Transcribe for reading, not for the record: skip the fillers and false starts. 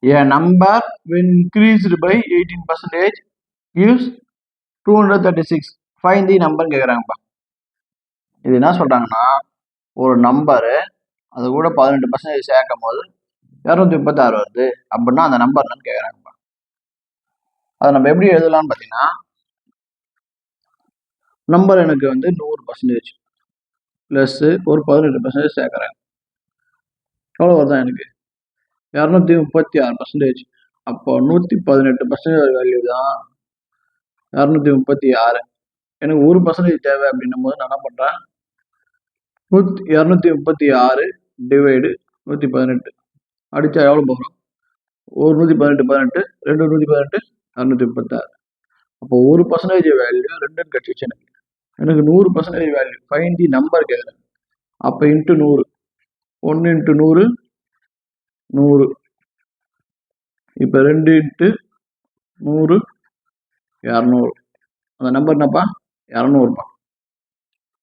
A number when increased by 18% gives 236. Find the number கேட்குறாங்கப்பா. இது என்ன சொல்றாங்கன்னா, ஒரு நம்பரு அது கூட 18% சேர்க்கும் போது 236 வருது அப்படின்னா அந்த நம்பர் என்னன்னு கேட்குறாங்கப்பா. அதை நம்ம எப்படி எழுதலாம்னு பார்த்தீங்கன்னா, நம்பர் எனக்கு வந்து 100% ப்ளஸ் ஒரு 18% சேர்க்குறேன். எவ்வளோ வருதான் எனக்கு 236%. அப்போ 118% வேல்யூ தான் 236. எனக்கு 1% தேவை அப்படின்னும் போது நான் என்ன பண்றேன், 236 டிவைடு 118 அடிச்சா எவ்வளவு போகிறோம், ஒரு 118 18 2 118 236. அப்போ 1% வேல்யூ 2 கிடைச்சிச்சு. எனக்கு 100% வேல்யூ ஃபைண்ட் தி நம்பர் கேட்குறேன். அப்போ இன்ட்டு 100, 1 இன்ட்டு 100 100. இப்போ 2 இன்ட்டு 100 200. அந்த நம்பர் என்னப்பா 200பா.